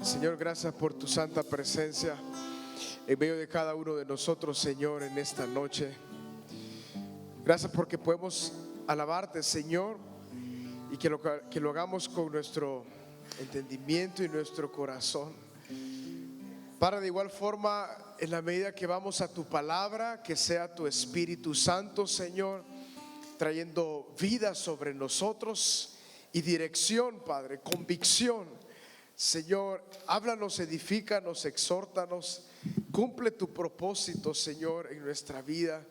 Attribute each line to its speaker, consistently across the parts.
Speaker 1: Señor, gracias por tu santa presencia en medio de cada uno de nosotros, Señor, en esta noche. Gracias porque podemos alabarte, Señor, y que lo hagamos con nuestro entendimiento y nuestro corazón. Para de igual forma, en la medida que vamos a tu palabra, que sea tu Espíritu Santo, Señor, trayendo vida sobre nosotros y dirección, Padre, convicción. Señor, háblanos, edifícanos, exhórtanos, cumple tu propósito, Señor, en nuestra vida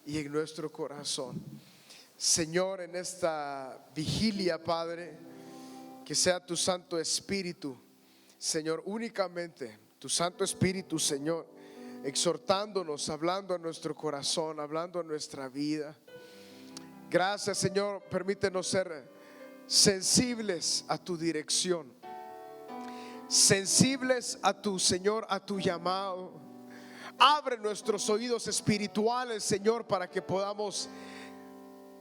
Speaker 1: y en nuestro corazón. Señor, en esta vigilia, Padre, que sea tu Santo Espíritu, Señor, únicamente tu Santo Espíritu, Señor, exhortándonos, hablando a nuestro corazón, hablando a nuestra vida. Gracias, Señor, permítenos ser sensibles a tu dirección, sensibles a tu, Señor, a tu llamado. Abre nuestros oídos espirituales, Señor, para que podamos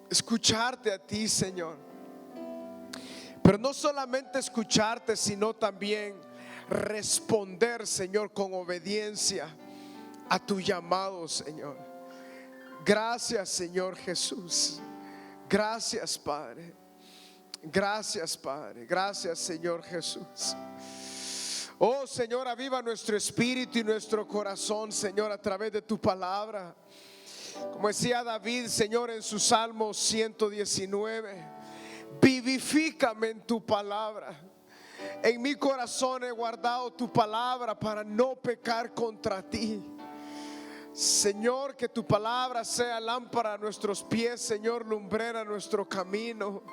Speaker 1: escucharte a ti, Señor. Pero no solamente escucharte, sino también responder, Señor, con obediencia a tu llamado, Señor. Gracias, Señor Jesús. Gracias, Padre. Gracias, Padre. Gracias, Señor Jesús. Oh, Señor, aviva nuestro espíritu y nuestro corazón, Señor, a través de tu palabra. Como decía David, Señor, en su Salmo 119, vivifícame en tu palabra. En mi corazón he guardado tu palabra para no pecar contra ti. Señor, que tu palabra sea lámpara a nuestros pies, Señor, lumbrera a nuestro camino.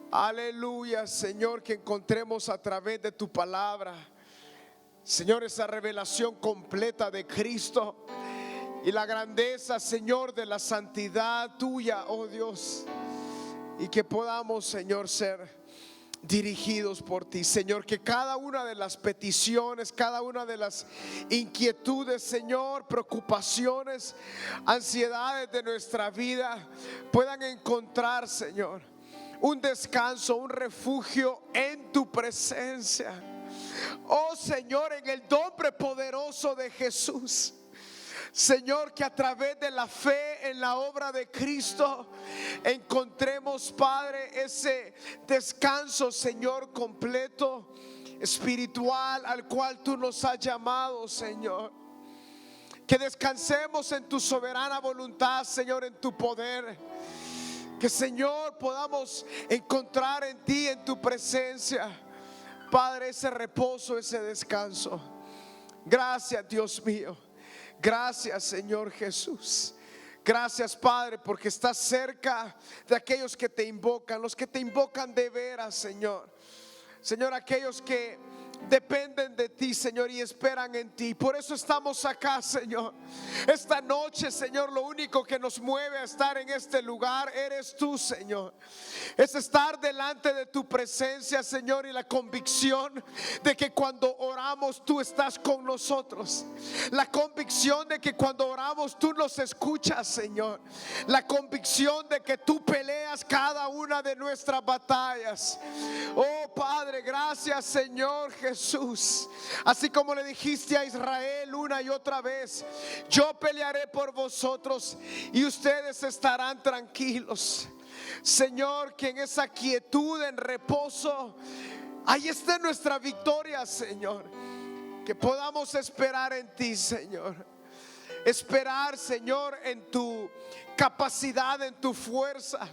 Speaker 1: Aleluya, Señor, que encontremos a través de tu palabra, Señor, esa revelación completa de Cristo y la grandeza, Señor, de la santidad tuya, oh Dios. Y que podamos, Señor, ser dirigidos por ti, Señor. Que cada una de las peticiones, cada una de las inquietudes, Señor, preocupaciones, ansiedades de nuestra vida puedan encontrar, Señor, un descanso, un refugio en tu presencia. Oh Señor, en el nombre poderoso de Jesús, Señor, que a través de la fe en la obra de Cristo encontremos, Padre, ese descanso, Señor, completo, espiritual, al cual tú nos has llamado, Señor. Que descansemos en tu soberana voluntad, Señor, en tu poder. Que, Señor, podamos encontrar en ti, en tu presencia, Padre, ese reposo, ese descanso. Gracias, Dios mío. Gracias, Señor Jesús. Gracias, Padre, porque estás cerca de aquellos que te invocan, los que te invocan de veras, Señor. Señor, aquellos que dependen de ti, Señor, y esperan en ti. Por eso estamos acá, Señor. Esta noche, Señor, lo único que nos mueve a estar en este lugar eres tú, Señor. Es estar delante de tu presencia, Señor, y la convicción de que cuando oramos tú estás con nosotros. La convicción de que cuando oramos tú nos escuchas, Señor. La convicción de que tú peleas cada una de nuestras batallas. Oh Padre, gracias, Señor Jesús. Así como le dijiste a Israel una y otra vez, yo pelearé por vosotros y ustedes estarán tranquilos. Señor, que en esa quietud, en reposo, ahí esté nuestra victoria, Señor. Que podamos esperar en ti, Señor. Esperar, Señor, en tu capacidad, en tu fuerza.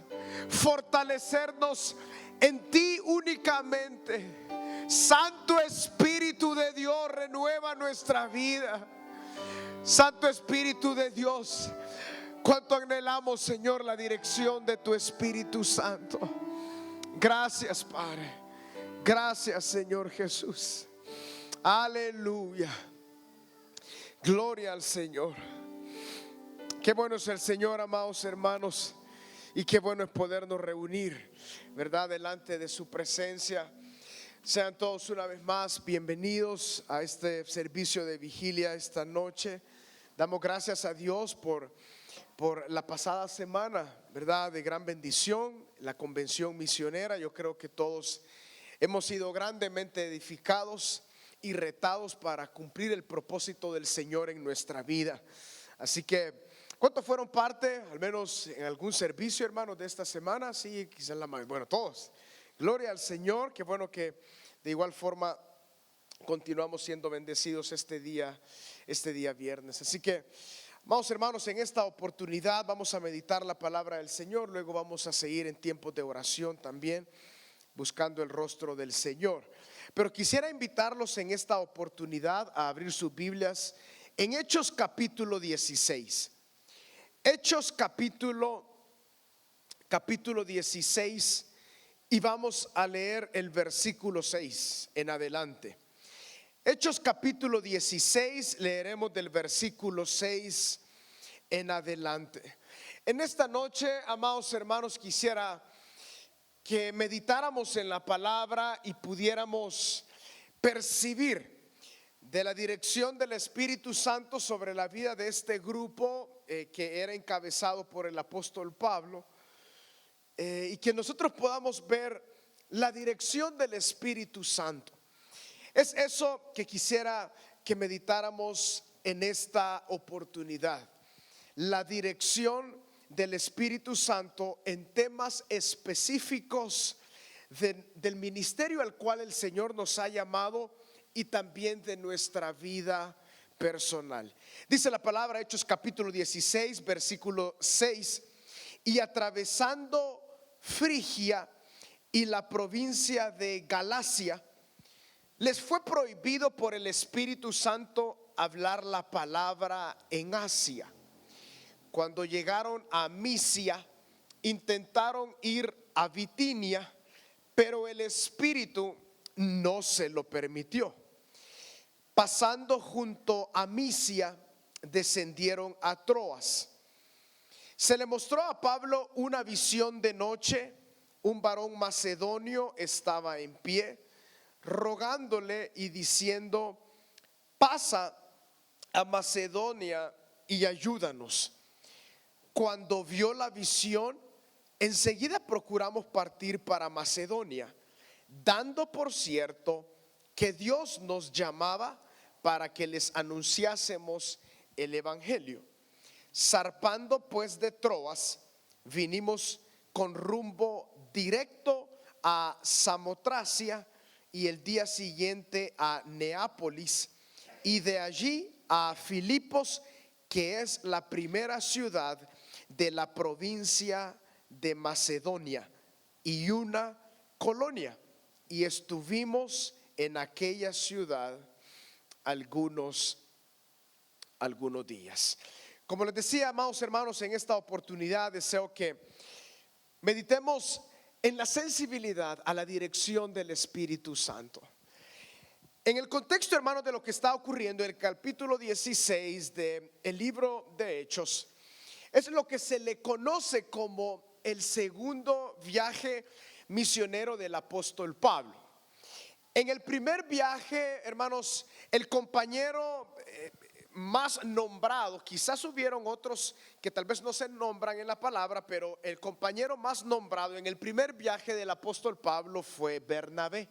Speaker 1: Fortalecernos en ti únicamente. Santo Espíritu de Dios, renueva nuestra vida. Santo Espíritu de Dios, cuánto anhelamos, Señor, la dirección de tu Espíritu Santo. Gracias, Padre. Gracias, Señor Jesús. Aleluya. Gloria al Señor. Qué bueno es el Señor, amados hermanos. Y qué bueno es podernos reunir, ¿verdad?, delante de su presencia. Sean todos una vez más bienvenidos a este servicio de vigilia esta noche. Damos gracias a Dios por la pasada semana, ¿verdad?, de gran bendición, la convención misionera. Yo creo que todos Hemos sido grandemente edificados y retados para cumplir el propósito del Señor en nuestra vida. Así que, ¿cuántos fueron parte, al menos en algún servicio, hermanos, de esta semana? Sí, quizás la mayoría, bueno, todos. Gloria al Señor, qué bueno que de igual forma continuamos siendo bendecidos este día viernes. Así que, vamos, hermanos, en esta oportunidad vamos a meditar la palabra del Señor. Luego vamos a seguir en tiempos de oración también, buscando el rostro del Señor. Pero quisiera invitarlos en esta oportunidad a abrir sus Biblias en Hechos capítulo 16. Hechos capítulo 16, y vamos a leer el versículo 6 en adelante. Hechos capítulo 16, leeremos del versículo 6 en adelante. En esta noche, amados hermanos, quisiera que meditáramos en la palabra y pudiéramos percibir de la dirección del Espíritu Santo sobre la vida de este grupo que era encabezado por el apóstol Pablo, y que nosotros podamos ver la dirección del Espíritu Santo. Es eso que quisiera que meditáramos en esta oportunidad, la dirección del Espíritu Santo en temas específicos del ministerio al cual el Señor nos ha llamado y también de nuestra vida personal. Dice la palabra, Hechos capítulo 16, versículo 6: y atravesando Frigia y la provincia de Galacia, les fue prohibido por el Espíritu Santo hablar la palabra en Asia. Cuando llegaron a Misia, intentaron ir a Bitinia, pero el Espíritu no se lo permitió. Pasando junto a Misia, descendieron a Troas. Se le mostró a Pablo una visión de noche. Un varón macedonio estaba en pie, rogándole y diciendo: pasa a Macedonia y ayúdanos. Cuando vio la visión, enseguida procuramos partir para Macedonia, dando por cierto que Dios nos llamaba para que les anunciásemos el evangelio. Zarpando pues de Troas, vinimos con rumbo directo a Samotracia, y el día siguiente a Neápolis, y de allí a Filipos, que es la primera ciudad de la provincia de Macedonia y una colonia, y estuvimos en aquella ciudad algunos días. Como les decía, amados hermanos, en esta oportunidad deseo que meditemos en la sensibilidad a la dirección del Espíritu Santo. En el contexto, hermanos, de lo que está ocurriendo en el capítulo 16 del libro de Hechos, es lo que se le conoce como el segundo viaje misionero del apóstol Pablo. En el primer viaje, hermanos, el compañero más nombrado, quizás hubieron otros que tal vez no se nombran en la palabra, pero el compañero más nombrado en el primer viaje del apóstol Pablo fue Bernabé.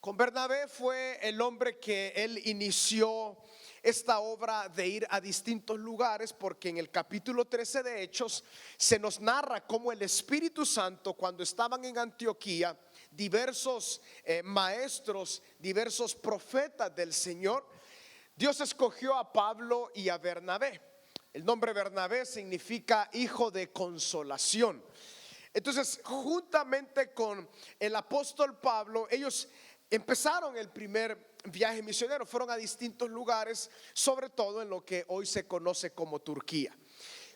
Speaker 1: Con Bernabé fue el hombre que él inició esta obra de ir a distintos lugares, porque en el capítulo 13 de Hechos se nos narra cómo el Espíritu Santo, cuando estaban en Antioquía, diversos maestros, diversos profetas del Señor, Dios escogió a Pablo y a Bernabé. El nombre Bernabé significa hijo de consolación. Entonces, juntamente con el apóstol Pablo, ellos empezaron el primer viaje misionero. Fueron a distintos lugares, sobre todo en lo que hoy se conoce como Turquía.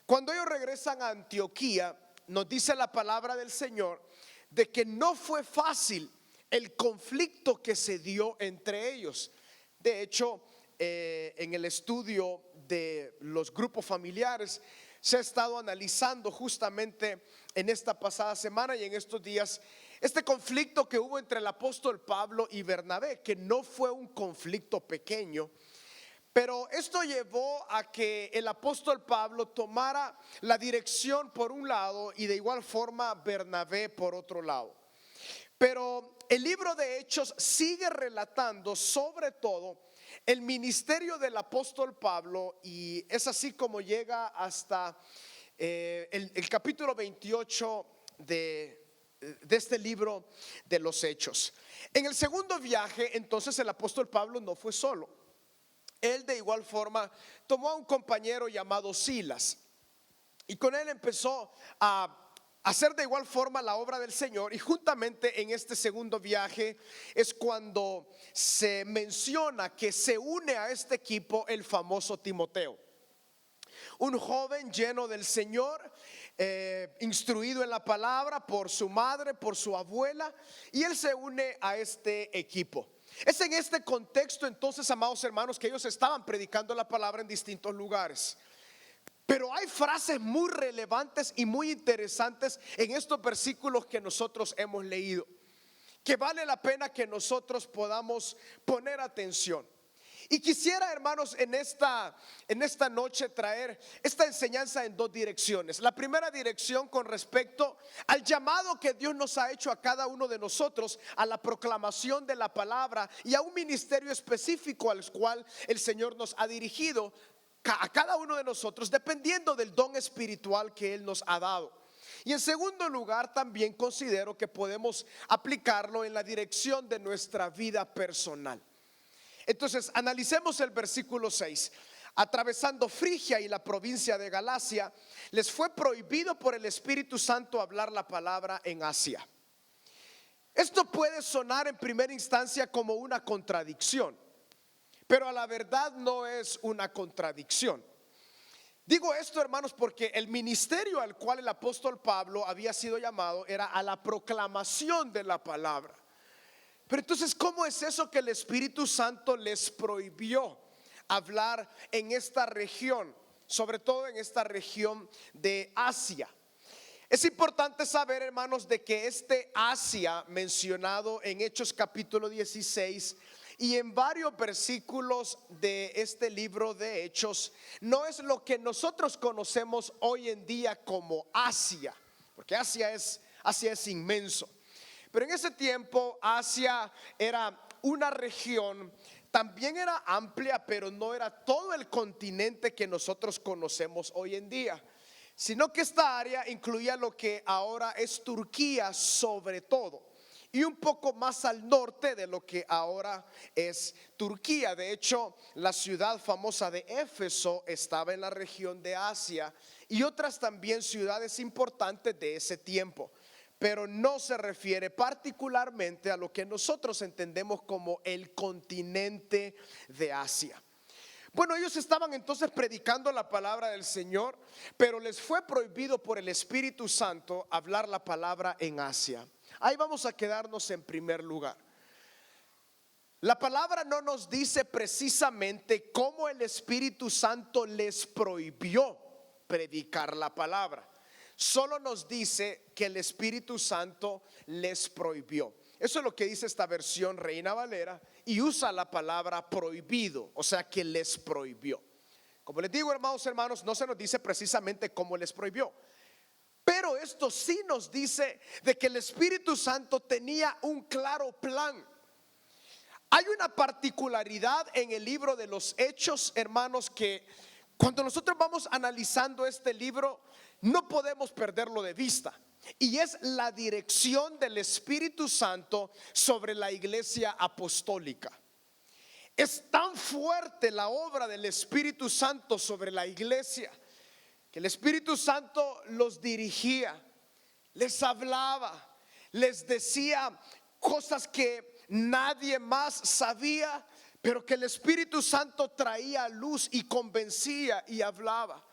Speaker 1: Cuando ellos regresan a Antioquía, nos dice la palabra del Señor de que no fue fácil el conflicto que se dio entre ellos. De hecho, en el estudio de los grupos familiares se ha estado analizando justamente en esta pasada semana y en estos días este conflicto que hubo entre el apóstol Pablo y Bernabé, que no fue un conflicto pequeño, pero esto llevó a que el apóstol Pablo tomara la dirección por un lado y de igual forma Bernabé por otro lado. Pero el libro de Hechos sigue relatando sobre todo el ministerio del apóstol Pablo, y es así como llega hasta el capítulo 28 de este libro de los Hechos. En el segundo viaje, entonces, el apóstol Pablo no fue solo. Él de igual forma tomó a un compañero llamado Silas, y con él empezó a hacer de igual forma la obra del Señor. Y juntamente en este segundo viaje es cuando se menciona que se une a este equipo el famoso Timoteo, un joven lleno del Señor, instruido en la palabra por su madre, por su abuela, y él se une a este equipo. Es en este contexto entonces, amados hermanos, que ellos estaban predicando la palabra en distintos lugares. Pero hay frases muy relevantes y muy interesantes en estos versículos que nosotros hemos leído, que vale la pena que nosotros podamos poner atención. Y quisiera, hermanos, en esta noche traer esta enseñanza en dos direcciones. La primera dirección con respecto al llamado que Dios nos ha hecho a cada uno de nosotros a la proclamación de la palabra y a un ministerio específico al cual el Señor nos ha dirigido a cada uno de nosotros, dependiendo del don espiritual que Él nos ha dado. Y en segundo lugar, también considero que podemos aplicarlo en la dirección de nuestra vida personal. Entonces, analicemos el versículo 6. Atravesando Frigia y la provincia de Galacia, les fue prohibido por el Espíritu Santo hablar la palabra en Asia. Esto puede sonar en primera instancia como una contradicción, pero a la verdad no es una contradicción. Digo esto, hermanos, porque el ministerio al cual el apóstol Pablo había sido llamado era a la proclamación de la palabra. Pero entonces, ¿cómo es eso que el Espíritu Santo les prohibió hablar en esta región, sobre todo en esta región de Asia? Es importante saber, hermanos, de que este Asia mencionado en Hechos capítulo 16 y en varios versículos de este libro de Hechos, no es lo que nosotros conocemos hoy en día como Asia, porque Asia es inmenso. Pero en ese tiempo Asia era una región, también era amplia, pero no era todo el continente que nosotros conocemos hoy en día, sino que esta área incluía lo que ahora es Turquía sobre todo, y un poco más al norte de lo que ahora es Turquía. De hecho, la ciudad famosa de Éfeso estaba en la región de Asia, y otras también ciudades importantes de ese tiempo, pero no se refiere particularmente a lo que nosotros entendemos como el continente de Asia. Bueno, ellos estaban entonces predicando la palabra del Señor, pero les fue prohibido por el Espíritu Santo hablar la palabra en Asia. Ahí vamos a quedarnos en primer lugar. La palabra no nos dice precisamente cómo el Espíritu Santo les prohibió predicar la palabra. Solo nos dice que el Espíritu Santo les prohibió. Eso es lo que dice esta versión Reina Valera, y usa la palabra prohibido, o sea que les prohibió. Como les digo, hermanos, no se nos dice precisamente cómo les prohibió, pero esto sí nos dice de que el Espíritu Santo tenía un claro plan. Hay una particularidad en el libro de los Hechos, hermanos, que cuando nosotros vamos analizando este libro no podemos perderlo de vista, y es la dirección del Espíritu Santo sobre la iglesia apostólica. Es tan fuerte la obra del Espíritu Santo sobre la iglesia que el Espíritu Santo los dirigía, les hablaba, les decía cosas que nadie más sabía, pero que el Espíritu Santo traía a luz y convencía y hablaba.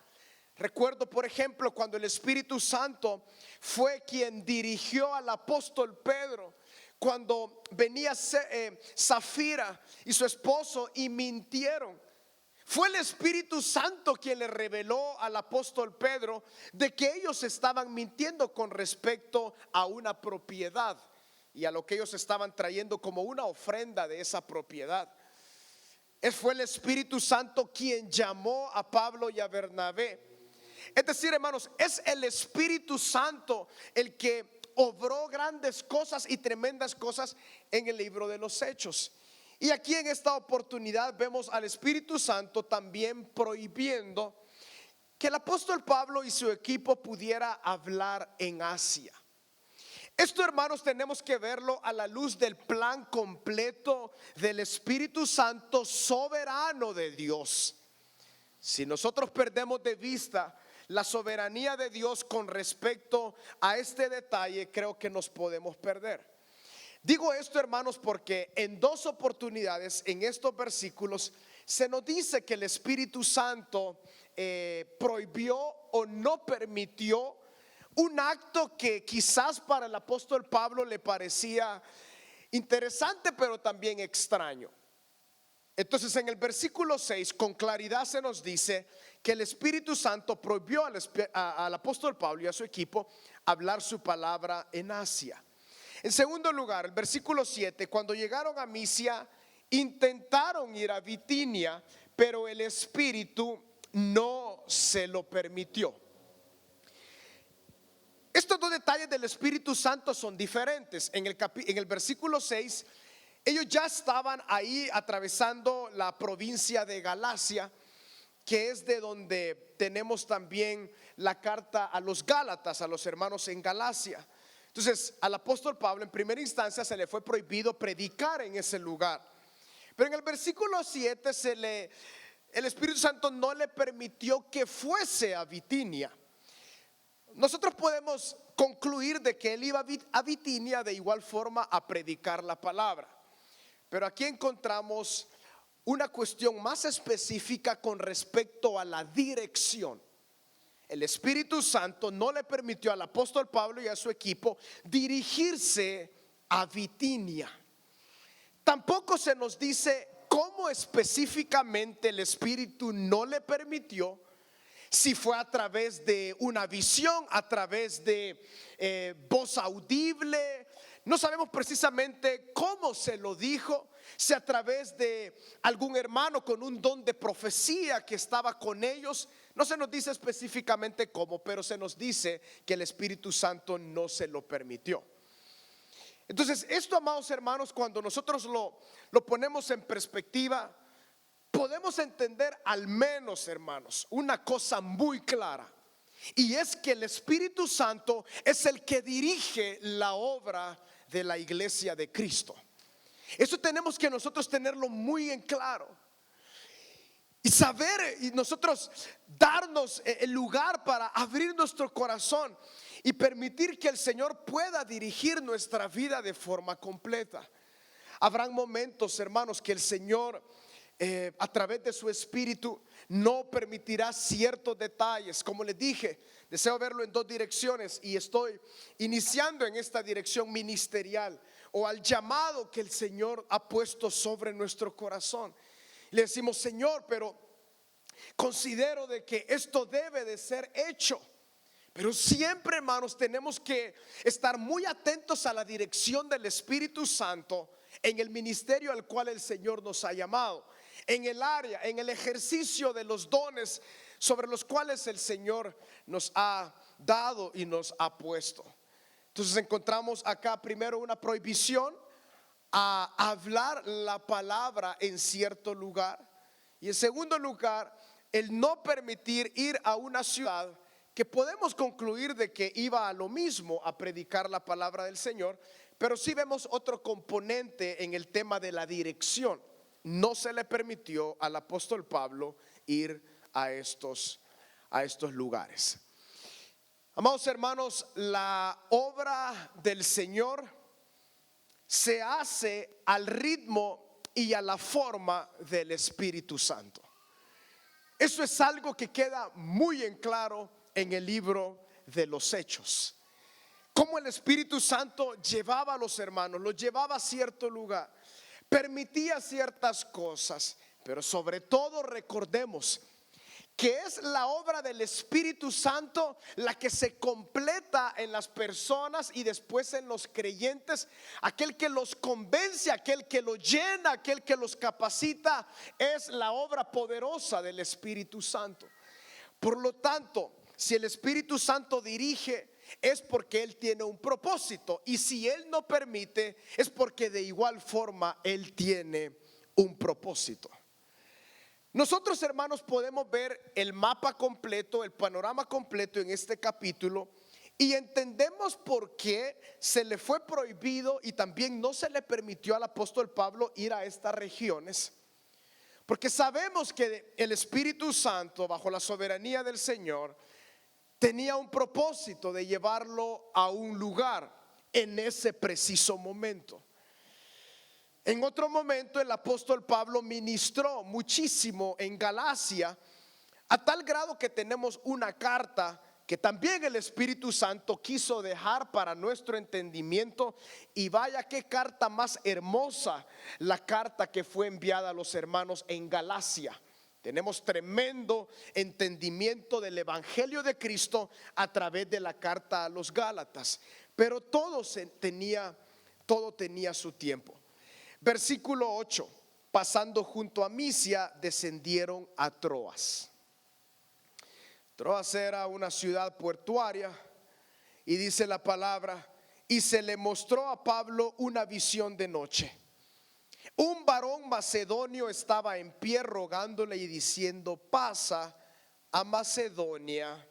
Speaker 1: Recuerdo, por ejemplo, cuando el Espíritu Santo fue quien dirigió al apóstol Pedro, cuando venía Zafira y su esposo y mintieron. Fue el Espíritu Santo quien le reveló al apóstol Pedro de que ellos estaban mintiendo con respecto a una propiedad y a lo que ellos estaban trayendo como una ofrenda de esa propiedad. Fue el Espíritu Santo quien llamó a Pablo y a Bernabé. Es decir, hermanos, es el Espíritu Santo el que obró grandes cosas y tremendas cosas en el libro de los Hechos. Y aquí en esta oportunidad vemos al Espíritu Santo también prohibiendo que el apóstol Pablo y su equipo pudiera hablar en Asia. Esto, hermanos, tenemos que verlo a la luz del plan completo del Espíritu Santo soberano de Dios. Si nosotros perdemos de vista la soberanía de Dios con respecto a este detalle, creo que nos podemos perder. Digo esto, hermanos, porque en dos oportunidades en estos versículos se nos dice que el Espíritu Santo prohibió o no permitió un acto que quizás para el apóstol Pablo le parecía interesante, pero también extraño. Entonces, en el versículo 6 con claridad se nos dice que el Espíritu Santo prohibió al apóstol Pablo y a su equipo hablar su palabra en Asia. En segundo lugar, el versículo 7, cuando llegaron a Misia, intentaron ir a Bitinia, pero el Espíritu no se lo permitió. Estos dos detalles del Espíritu Santo son diferentes. En el versículo 6, ellos ya estaban ahí atravesando la provincia de Galacia, que es de donde tenemos también la carta a los Gálatas, a los hermanos en Galacia. Entonces, al apóstol Pablo en primera instancia se le fue prohibido predicar en ese lugar. Pero en el versículo 7 el Espíritu Santo no le permitió que fuese a Bitinia. Nosotros podemos concluir de que él iba a Bitinia de igual forma a predicar la palabra. Pero aquí encontramos una cuestión más específica con respecto a la dirección. El Espíritu Santo no le permitió al apóstol Pablo y a su equipo dirigirse a Bitinia. Tampoco se nos dice cómo específicamente el Espíritu no le permitió. Si fue a través de una visión, a través de voz audible. No sabemos precisamente cómo se lo dijo. Si a través de algún hermano con un don de profecía que estaba con ellos. No se nos dice específicamente cómo, pero se nos dice que el Espíritu Santo no se lo permitió. Entonces, esto, amados hermanos, cuando nosotros lo ponemos en perspectiva, podemos entender al menos, hermanos, una cosa muy clara. Y es que el Espíritu Santo es el que dirige la obra de la iglesia de Cristo. Eso tenemos que nosotros tenerlo muy en claro. Y saber, y nosotros darnos el lugar para abrir nuestro corazón y permitir que el Señor pueda dirigir nuestra vida de forma completa. Habrán momentos, hermanos, que el Señor a través de su Espíritu no permitirá ciertos detalles. Como les dije, deseo verlo en dos direcciones y estoy iniciando en esta dirección ministerial o al llamado que el Señor ha puesto sobre nuestro corazón. Le decimos: Señor, pero considero de que esto debe de ser hecho. Pero siempre, hermanos, tenemos que estar muy atentos a la dirección del Espíritu Santo en el ministerio al cual el Señor nos ha llamado, en el área, en el ejercicio de los dones sobre los cuales el Señor nos ha dado y nos ha puesto. Entonces encontramos acá primero una prohibición a hablar la palabra en cierto lugar, y en segundo lugar el no permitir ir a una ciudad que podemos concluir de que iba a lo mismo, a predicar la palabra del Señor. Pero sí vemos otro componente en el tema de la dirección. No se le permitió al apóstol Pablo ir a estos lugares. Amados hermanos, la obra del Señor se hace al ritmo y a la forma del Espíritu Santo. Eso es algo que queda muy en claro en el libro de los Hechos. Cómo el Espíritu Santo llevaba a los hermanos, los llevaba a cierto lugar, permitía ciertas cosas, pero sobre todo recordemos que es la obra del Espíritu Santo la que se completa en las personas y después en los creyentes. Aquel que los convence, aquel que los llena, aquel que los capacita, es la obra poderosa del Espíritu Santo. Por lo tanto, si el Espíritu Santo dirige es porque Él tiene un propósito. Y si Él no permite, es porque de igual forma Él tiene un propósito. Nosotros, hermanos, podemos ver el mapa completo, el panorama completo en este capítulo, y entendemos por qué se le fue prohibido y también no se le permitió al apóstol Pablo ir a estas regiones. Porque sabemos que el Espíritu Santo, bajo la soberanía del Señor, tenía un propósito de llevarlo a un lugar en ese preciso momento. En otro momento el apóstol Pablo ministró muchísimo en Galacia, a tal grado que tenemos una carta que también el Espíritu Santo quiso dejar para nuestro entendimiento. Y vaya qué carta más hermosa, la carta que fue enviada a los hermanos en Galacia. Tenemos tremendo entendimiento del Evangelio de Cristo a través de la carta a los Gálatas. Pero todo tenía su tiempo. Versículo 8: pasando junto a Misia, descendieron a Troas. Troas era una ciudad portuaria, y dice la palabra: y se le mostró a Pablo una visión de noche. Un varón macedonio estaba en pie rogándole y diciendo: pasa a Macedonia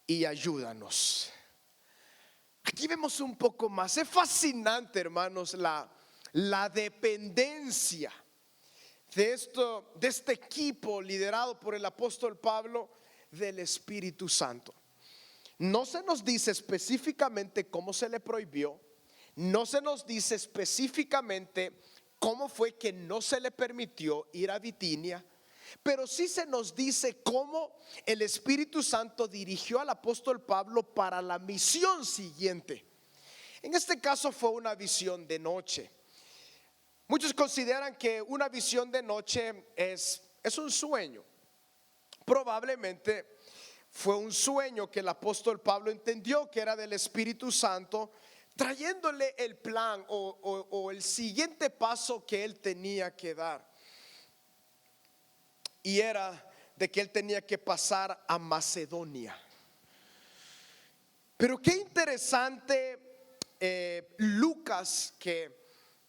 Speaker 1: y ayúdanos. Aquí vemos un poco más. Es fascinante, hermanos, la dependencia de este equipo liderado por el apóstol Pablo del Espíritu Santo. No se nos dice específicamente cómo se le prohibió, no se nos dice específicamente cómo fue que no se le permitió ir a Bitinia, pero sí se nos dice cómo el Espíritu Santo dirigió al apóstol Pablo para la misión siguiente. En este caso fue una visión de noche. Muchos consideran que una visión de noche es un sueño. Probablemente fue un sueño que el apóstol Pablo entendió que era del Espíritu Santo, trayéndole el plan o el siguiente paso que él tenía que dar. Y era de que él tenía que pasar a Macedonia. Pero qué interesante, Lucas, que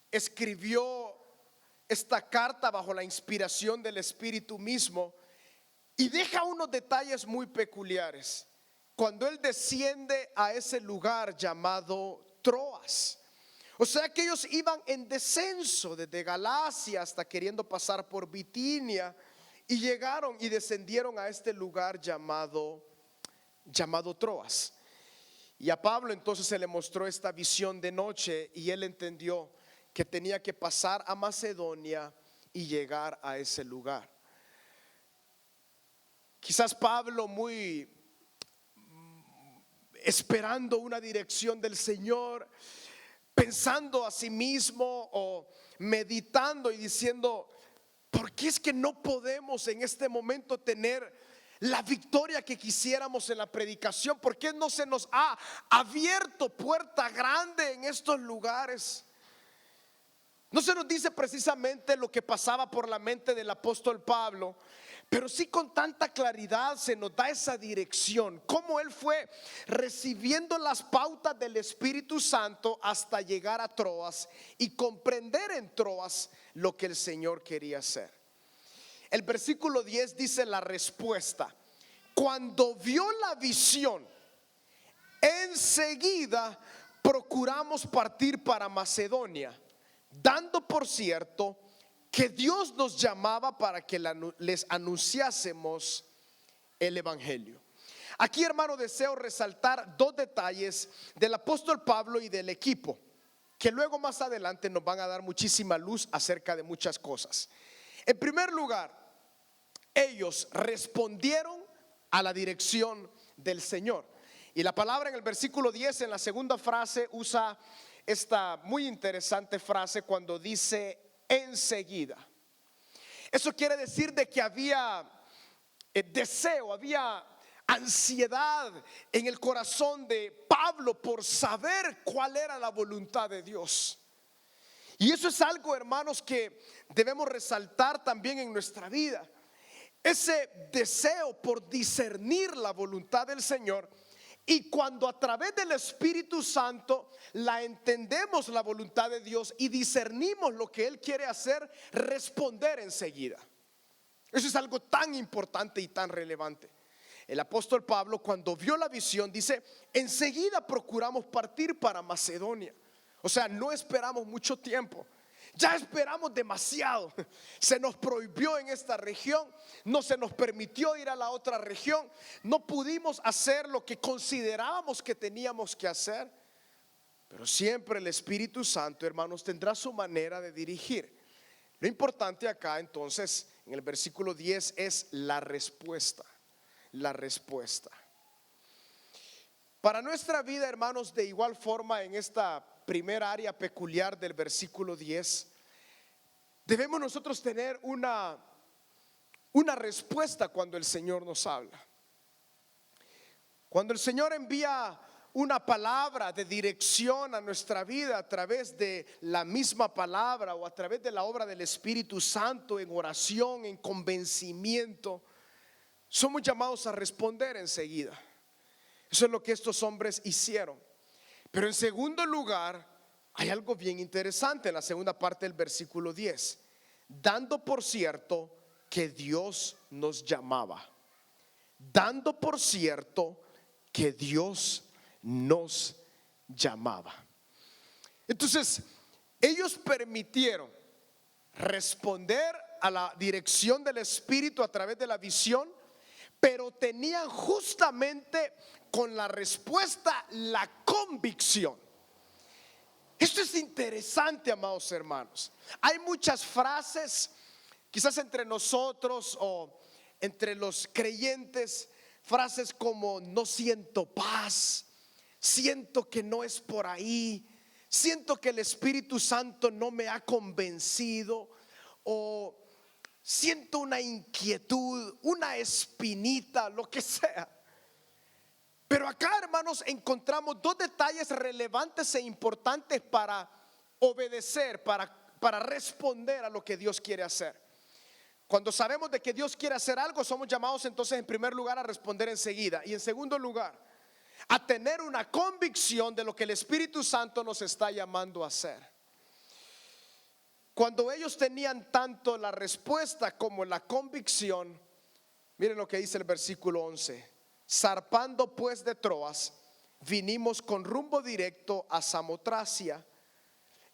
Speaker 1: escribió esta carta bajo la inspiración del Espíritu mismo, y deja unos detalles muy peculiares cuando él desciende a ese lugar llamado Troas. O sea que ellos iban en descenso desde Galacia hasta queriendo pasar por Bitinia, y llegaron y descendieron a este lugar llamado Troas. Y a Pablo entonces se le mostró esta visión de noche, y él entendió que tenía que pasar a Macedonia y llegar a ese lugar. Quizás Pablo, muy esperando una dirección del Señor, pensando a sí mismo o meditando y diciendo: ¿por qué es que no podemos en este momento tener la victoria que quisiéramos en la predicación? ¿Por qué no se nos ha abierto puerta grande en estos lugares? No se nos dice precisamente lo que pasaba por la mente del apóstol Pablo, pero sí con tanta claridad se nos da esa dirección, cómo él fue recibiendo las pautas del Espíritu Santo hasta llegar a Troas y comprender en Troas lo que el Señor quería hacer. El versículo 10 dice la respuesta: cuando vio la visión, enseguida procuramos partir para Macedonia, dando por cierto que Dios nos llamaba para que les anunciásemos el Evangelio. Aquí, hermano, deseo resaltar dos detalles del apóstol Pablo y del equipo, que luego más adelante nos van a dar muchísima luz acerca de muchas cosas. En primer lugar, ellos respondieron a la dirección del Señor. Y la palabra en el versículo 10, en la segunda frase, usa esta muy interesante frase cuando dice enseguida. Eso quiere decir de que había deseo, había ansiedad en el corazón de Pablo por saber cuál era la voluntad de Dios. Y eso es algo, hermanos, que debemos resaltar también en nuestra vida. Ese deseo por discernir la voluntad del Señor Y cuando a través del Espíritu Santo la entendemos la voluntad de Dios y discernimos lo que Él quiere hacer, responder enseguida. Eso es algo tan importante y tan relevante. El apóstol Pablo, cuando vio la visión, dice: enseguida procuramos partir para Macedonia. O sea, no esperamos mucho tiempo. Ya esperamos demasiado. Se nos prohibió en esta región, no se nos permitió ir a la otra región, no pudimos hacer lo que considerábamos que teníamos que hacer. Pero siempre el Espíritu Santo, hermanos, tendrá su manera de dirigir. Lo importante acá entonces en el versículo 10 es la respuesta. La respuesta. Para nuestra vida, hermanos, de igual forma, en esta primera área peculiar del versículo 10, debemos nosotros tener una respuesta cuando el Señor nos habla. Cuando el Señor envía una palabra de dirección a nuestra vida a través de la misma palabra o a través de la obra del Espíritu Santo, en oración, en convencimiento, somos llamados a responder enseguida. Eso es lo que estos hombres hicieron. Pero en segundo lugar, hay algo bien interesante en la segunda parte del versículo 10. Dando por cierto que Dios nos llamaba. Dando por cierto que Dios nos llamaba. Entonces, ellos permitieron responder a la dirección del Espíritu a través de la visión, pero tenían justamente con la respuesta la convicción. Esto es interesante, amados hermanos. Hay muchas frases, quizás entre nosotros o entre los creyentes, frases como: no siento paz, siento que no es por ahí, siento que el Espíritu Santo no me ha convencido, o siento una inquietud, una espinita, lo que sea. Pero acá, hermanos, encontramos dos detalles relevantes e importantes para obedecer, para responder a lo que Dios quiere hacer. Cuando sabemos de que Dios quiere hacer algo, somos llamados entonces en primer lugar a responder enseguida, y en segundo lugar a tener una convicción de lo que el Espíritu Santo nos está llamando a hacer. Cuando ellos tenían tanto la respuesta como la convicción, miren lo que dice el versículo 11: zarpando pues de Troas, vinimos con rumbo directo a Samotracia,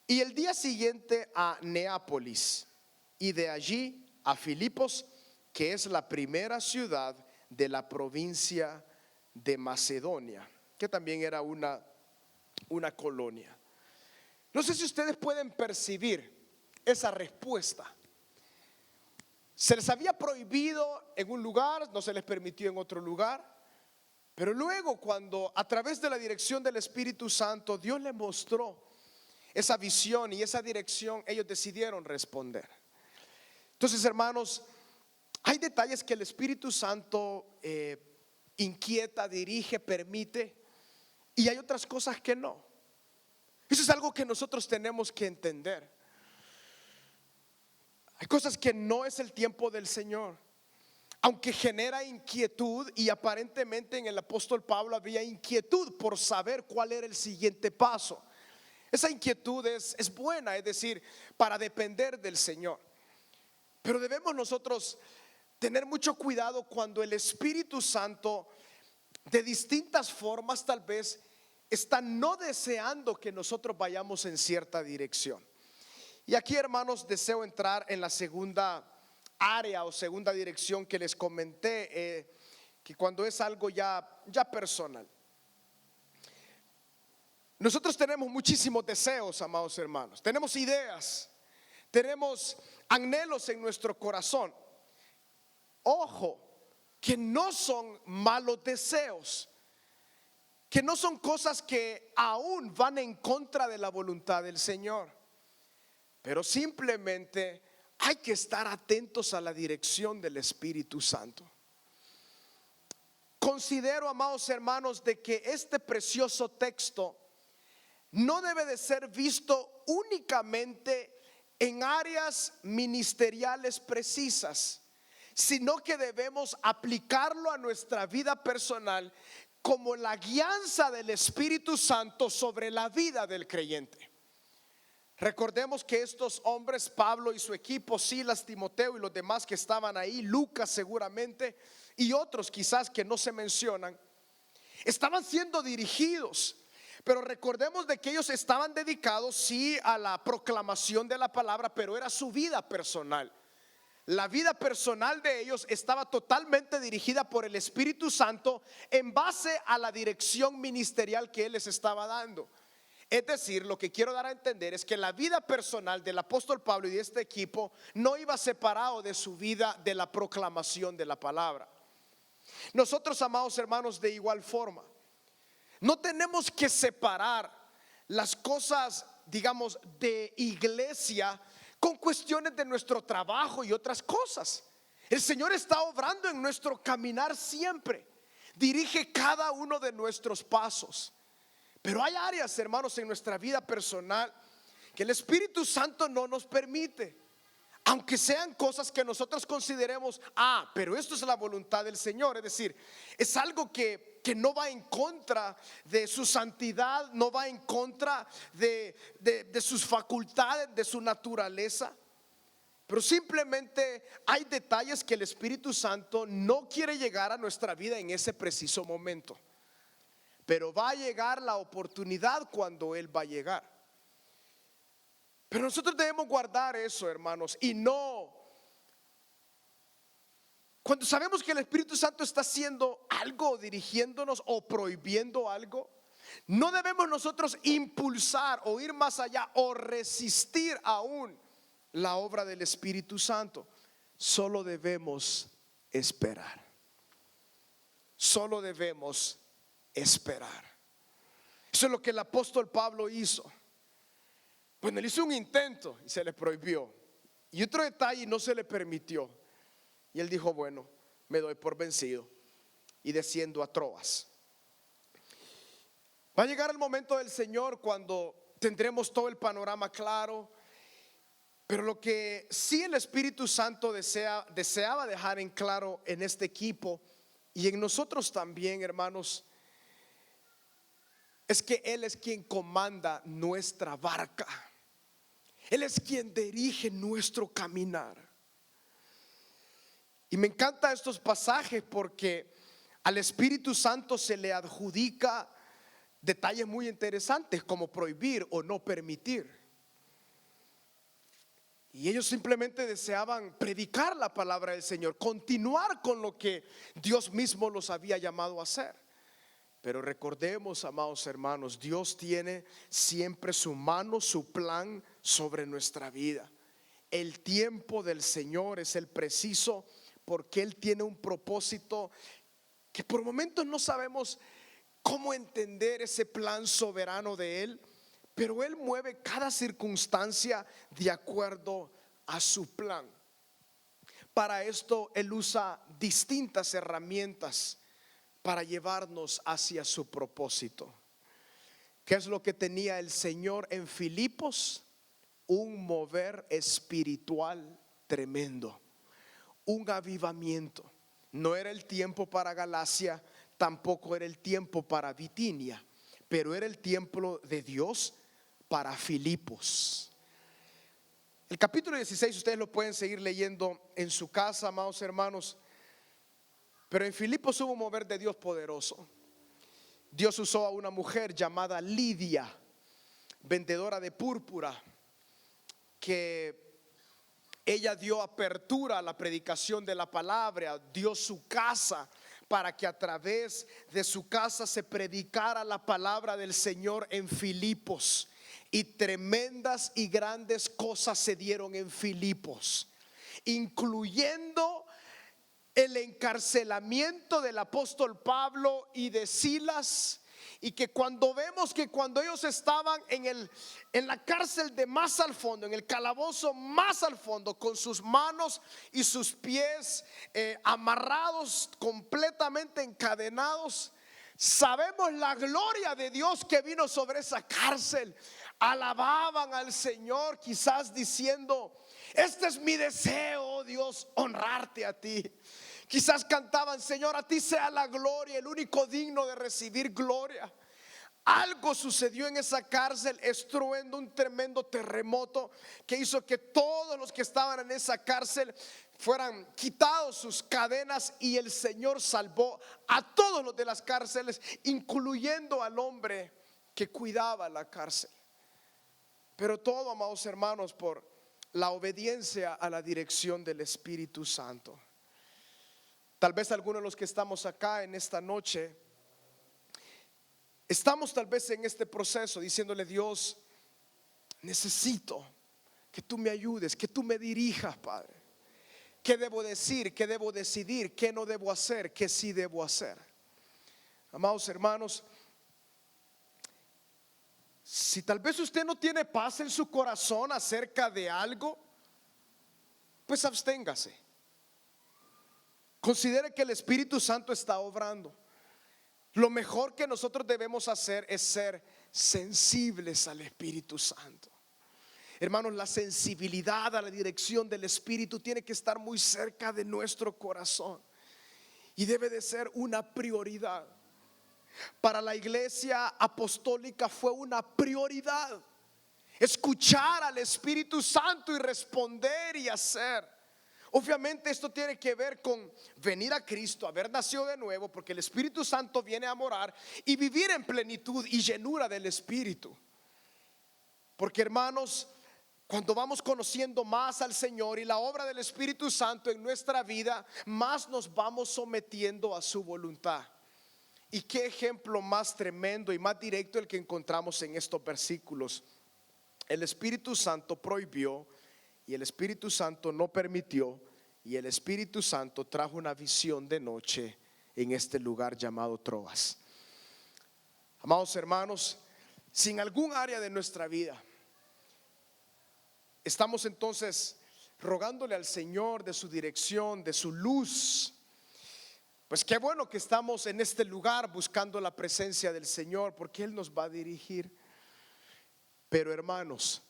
Speaker 1: y el día siguiente a Neápolis, y de allí a Filipos, que es la primera ciudad de la provincia de Macedonia, que también era una colonia. No sé si ustedes pueden percibir esa respuesta. Se les había prohibido en un lugar, no se les permitió en otro lugar, pero luego, cuando a través de la dirección del Espíritu Santo Dios les mostró esa visión y esa dirección, ellos decidieron responder. Entonces, hermanos, hay detalles que el Espíritu Santo inquieta, dirige, permite, y hay otras cosas que no. Eso es algo que nosotros tenemos que entender. Hay cosas que no es el tiempo del Señor, aunque genera inquietud, y aparentemente en el apóstol Pablo había inquietud por saber cuál era el siguiente paso. Esa inquietud es buena, es decir, para depender del Señor. Pero debemos nosotros tener mucho cuidado cuando el Espíritu Santo, de distintas formas tal vez, está no deseando que nosotros vayamos en cierta dirección. Y aquí, hermanos, deseo entrar en la segunda área o segunda dirección que les comenté, que cuando es algo ya personal. Nosotros tenemos muchísimos deseos, amados hermanos, tenemos ideas, tenemos anhelos en nuestro corazón. Ojo, que no son malos deseos, que no son cosas que aún van en contra de la voluntad del Señor, pero simplemente hay que estar atentos a la dirección del Espíritu Santo. Considero, amados hermanos, de que este precioso texto no debe de ser visto únicamente en áreas ministeriales precisas, sino que debemos aplicarlo a nuestra vida personal como la guianza del Espíritu Santo sobre la vida del creyente. Recordemos que estos hombres, Pablo y su equipo, Silas, Timoteo y los demás que estaban ahí, Lucas seguramente, y otros quizás que no se mencionan, estaban siendo dirigidos. Pero recordemos de que ellos estaban dedicados sí a la proclamación de la palabra, pero era su vida personal. La vida personal de ellos estaba totalmente dirigida por el Espíritu Santo en base a la dirección ministerial que Él les estaba dando. Es decir, lo que quiero dar a entender es que la vida personal del apóstol Pablo y de este equipo no iba separado de su vida de la proclamación de la palabra. Nosotros, amados hermanos, de igual forma, no tenemos que separar las cosas, digamos, de iglesia con cuestiones de nuestro trabajo y otras cosas. El Señor está obrando en nuestro caminar siempre. Dirige cada uno de nuestros pasos. Pero hay áreas, hermanos, en nuestra vida personal que el Espíritu Santo no nos permite. Aunque sean cosas que nosotros consideremos, pero esto es la voluntad del Señor. Es decir, es algo que no va en contra de su santidad, no va en contra de sus facultades, de su naturaleza. Pero simplemente hay detalles que el Espíritu Santo no quiere llegar a nuestra vida en ese preciso momento. Pero va a llegar la oportunidad cuando Él va a llegar. Pero nosotros debemos guardar eso, hermanos, y no, cuando sabemos que el Espíritu Santo está haciendo algo, dirigiéndonos o prohibiendo algo, no debemos nosotros impulsar o ir más allá o resistir aún la obra del Espíritu Santo. Solo debemos esperar. Solo debemos esperar. Eso es lo que el apóstol Pablo hizo. Bueno, él hizo un intento y se le prohibió. Y otro detalle, no se le permitió. Y él dijo, bueno, me doy por vencido y desciendo a Troas. Va a llegar el momento del Señor cuando tendremos todo el panorama claro. Pero lo que sí el Espíritu Santo deseaba dejar en claro en este equipo y en nosotros también, hermanos, es que Él es quien comanda nuestra barca. Él es quien dirige nuestro caminar. Y me encantan estos pasajes porque al Espíritu Santo se le adjudica detalles muy interesantes como prohibir o no permitir. Y ellos simplemente deseaban predicar la palabra del Señor, continuar con lo que Dios mismo los había llamado a hacer. Pero recordemos, amados hermanos, Dios tiene siempre su mano, su plan sobre nuestra vida. El tiempo del Señor es el preciso porque Él tiene un propósito que por momentos no sabemos cómo entender ese plan soberano de Él, pero Él mueve cada circunstancia de acuerdo a su plan. Para esto Él usa distintas herramientas para llevarnos hacia su propósito. ¿Qué es lo que tenía el Señor en Filipos? Un mover espiritual tremendo, un avivamiento. No era el tiempo para Galacia, tampoco era el tiempo para Bitinia, pero era el tiempo de Dios para Filipos. El capítulo 16 ustedes lo pueden seguir leyendo en su casa, amados hermanos. Pero en Filipos hubo un mover de Dios poderoso. Dios usó a una mujer llamada Lidia, vendedora de púrpura, que ella dio apertura a la predicación de la palabra, dio su casa para que a través de su casa se predicara la palabra del Señor en Filipos. Y tremendas y grandes cosas se dieron en Filipos, incluyendo el encarcelamiento del apóstol Pablo y de Silas. Y que cuando vemos que cuando ellos estaban en la cárcel de más al fondo, en el calabozo más al fondo, con sus manos y sus pies amarrados, completamente encadenados, sabemos la gloria de Dios que vino sobre esa cárcel. Alababan al Señor, quizás diciendo: este es mi deseo, oh Dios, honrarte a ti. Quizás cantaban: Señor, a ti sea la gloria, el único digno de recibir gloria. Algo sucedió en esa cárcel, estruendo, un tremendo terremoto que hizo que todos los que estaban en esa cárcel fueran quitados sus cadenas, y el Señor salvó a todos los de las cárceles, incluyendo al hombre que cuidaba la cárcel. Pero todo, amados hermanos, por la obediencia a la dirección del Espíritu Santo. Tal vez algunos de los que estamos acá en esta noche estamos tal vez en este proceso diciéndole: Dios, necesito que tú me ayudes, que tú me dirijas, Padre. ¿Qué debo decir? ¿Qué debo decidir? ¿Qué no debo hacer? ¿Qué sí debo hacer? Amados hermanos, si tal vez usted no tiene paz en su corazón acerca de algo, pues absténgase. Considere que el Espíritu Santo está obrando. Lo mejor que nosotros debemos hacer es ser sensibles al Espíritu Santo. Hermanos, la sensibilidad a la dirección del Espíritu tiene que estar muy cerca de nuestro corazón y debe de ser una prioridad. Para la iglesia apostólica fue una prioridad escuchar al Espíritu Santo y responder y hacer. Obviamente esto tiene que ver con venir a Cristo, haber nacido de nuevo, porque el Espíritu Santo viene a morar y vivir en plenitud y llenura del Espíritu. Porque, hermanos, cuando vamos conociendo más al Señor y la obra del Espíritu Santo en nuestra vida, más nos vamos sometiendo a su voluntad. Y qué ejemplo más tremendo y más directo el que encontramos en estos versículos. El Espíritu Santo prohibió, y el Espíritu Santo no permitió, y el Espíritu Santo trajo una visión de noche en este lugar llamado Troas. Amados hermanos, si en algún área de nuestra vida estamos entonces rogándole al Señor de su dirección, de su luz, pues qué bueno que estamos en este lugar buscando la presencia del Señor, porque Él nos va a dirigir. Pero, hermanos,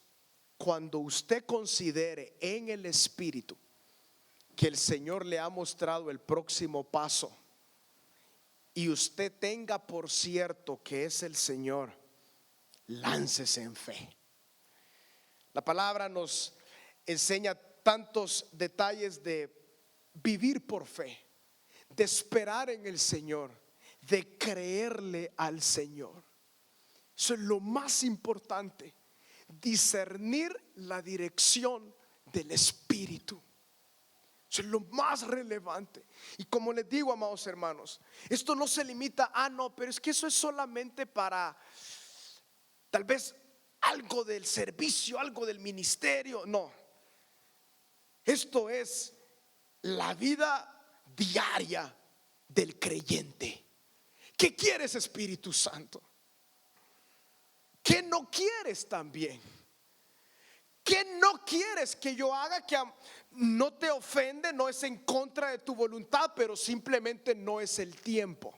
Speaker 1: cuando usted considere en el Espíritu que el Señor le ha mostrado el próximo paso y usted tenga por cierto que es el Señor, láncese en fe. La palabra nos enseña tantos detalles de vivir por fe, de esperar en el Señor, de creerle al Señor. Eso es lo más importante, discernir la dirección del Espíritu. Eso es lo más relevante. Y como les digo, amados hermanos, esto no se limita a no, pero es que eso es solamente para tal vez algo del servicio, algo del ministerio. No, esto es la vida diaria del creyente. ¿Qué quieres, Espíritu Santo? ¿Qué no quieres también? ¿Qué no quieres que yo haga que no te ofende, no es en contra de tu voluntad, pero simplemente no es el tiempo?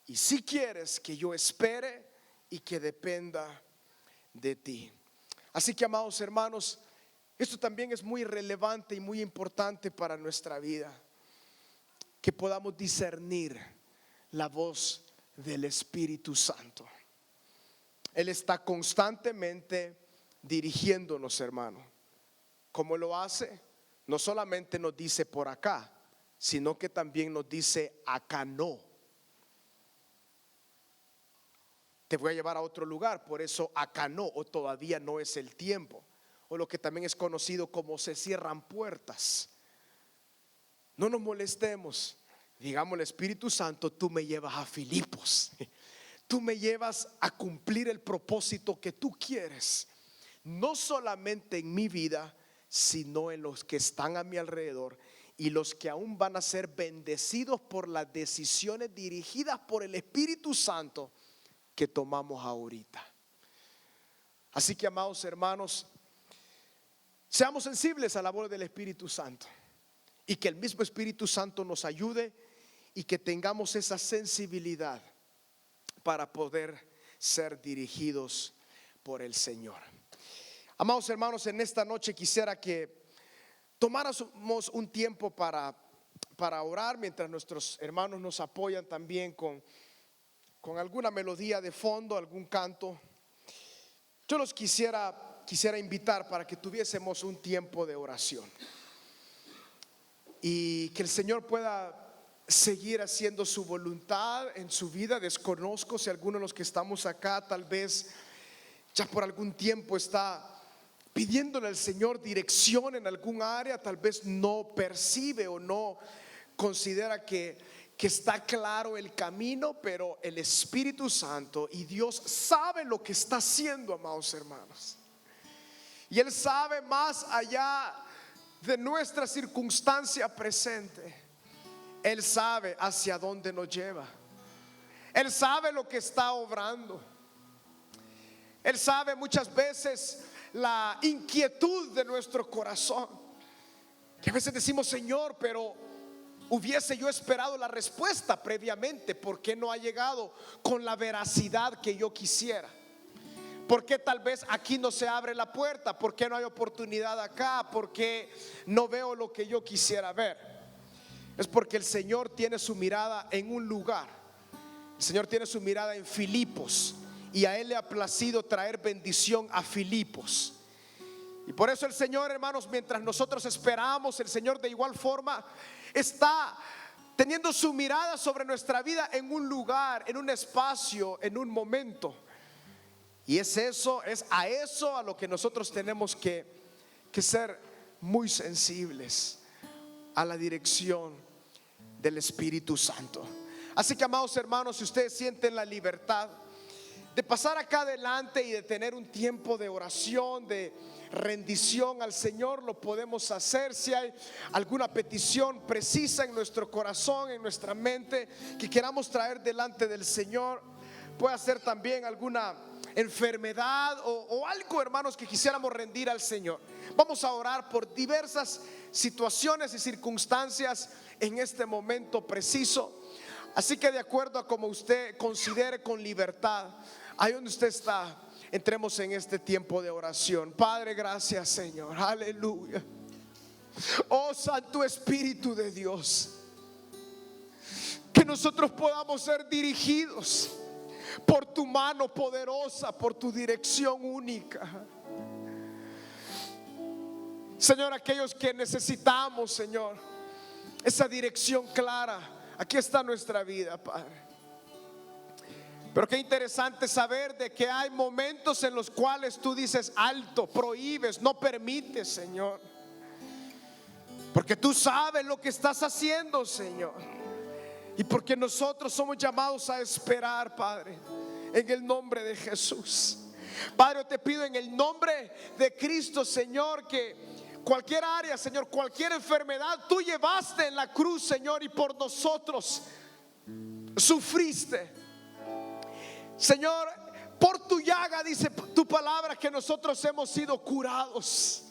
Speaker 1: Y si quieres que yo espere y que dependa de ti. Así que, amados hermanos, esto también es muy relevante y muy importante para nuestra vida, que podamos discernir la voz del Espíritu Santo. Él está constantemente dirigiéndonos, hermano. ¿Cómo lo hace? No solamente nos dice por acá, sino que también nos dice acá no. Te voy a llevar a otro lugar, por eso acá no, o todavía no es el tiempo, o lo que también es conocido como se cierran puertas. No nos molestemos. Digamos, el Espíritu Santo, tú me llevas a Filipos, tú me llevas a cumplir el propósito que tú quieres, no solamente en mi vida, sino en los que están a mi alrededor y los que aún van a ser bendecidos por las decisiones dirigidas por el Espíritu Santo que tomamos ahorita. Así que, amados hermanos, seamos sensibles a la voz del Espíritu Santo y que el mismo Espíritu Santo nos ayude y que tengamos esa sensibilidad para poder ser dirigidos por el Señor. Amados hermanos, en esta noche quisiera que tomáramos un tiempo para orar mientras nuestros hermanos nos apoyan también con alguna melodía de fondo, algún canto. Yo los quisiera invitar para que tuviésemos un tiempo de oración y que el Señor pueda seguir haciendo su voluntad en su vida. Desconozco si alguno de los que estamos acá tal vez ya por algún tiempo está pidiéndole al Señor dirección en algún área, tal vez no percibe o no considera que está claro el camino, pero el Espíritu Santo y Dios sabe lo que está haciendo, amados hermanos. Y Él sabe más allá de nuestra circunstancia presente. Él sabe hacia dónde nos lleva. Él sabe lo que está obrando. Él sabe muchas veces la inquietud de nuestro corazón, que a veces decimos: Señor, pero hubiese yo esperado la respuesta previamente. ¿Por qué no ha llegado con la veracidad que yo quisiera? ¿Por qué tal vez aquí no se abre la puerta? ¿Por qué no hay oportunidad acá? ¿Por qué no veo lo que yo quisiera ver? Es porque el Señor tiene su mirada en un lugar. El Señor tiene su mirada en Filipos, y a Él le ha placido traer bendición a Filipos. Y por eso el Señor, hermanos, mientras nosotros esperamos, el Señor de igual forma está teniendo su mirada sobre nuestra vida en un lugar, en un espacio, en un momento. Y es a eso a lo que nosotros tenemos que ser muy sensibles, a la dirección del Espíritu Santo. Así que, amados hermanos, si ustedes sienten la libertad de pasar acá adelante y de tener un tiempo de oración, de rendición al Señor, lo podemos hacer. Si hay alguna petición precisa en nuestro corazón, en nuestra mente, que queramos traer delante del Señor, puede ser también alguna enfermedad o algo, hermanos, que quisiéramos rendir al Señor. Vamos a orar por diversas situaciones y circunstancias en este momento preciso. Así que, de acuerdo a como usted considere con libertad, ahí donde usted está, entremos en este tiempo de oración. Padre, gracias, Señor, aleluya. Oh Santo Espíritu de Dios, que nosotros podamos ser dirigidos por tu mano poderosa, por tu dirección única. Señor, aquellos que necesitamos, Señor, esa dirección clara, aquí está nuestra vida, Padre. Pero qué interesante saber de que hay momentos en los cuales tú dices alto, prohíbes, no permites, Señor, porque tú sabes lo que estás haciendo, Señor, y porque nosotros somos llamados a esperar, Padre, en el nombre de Jesús. Padre, te pido en el nombre de Cristo, Señor, que cualquier área, Señor, cualquier enfermedad, tú llevaste en la cruz, Señor, y por nosotros sufriste. Señor, por tu llaga, dice tu palabra, que nosotros hemos sido curados.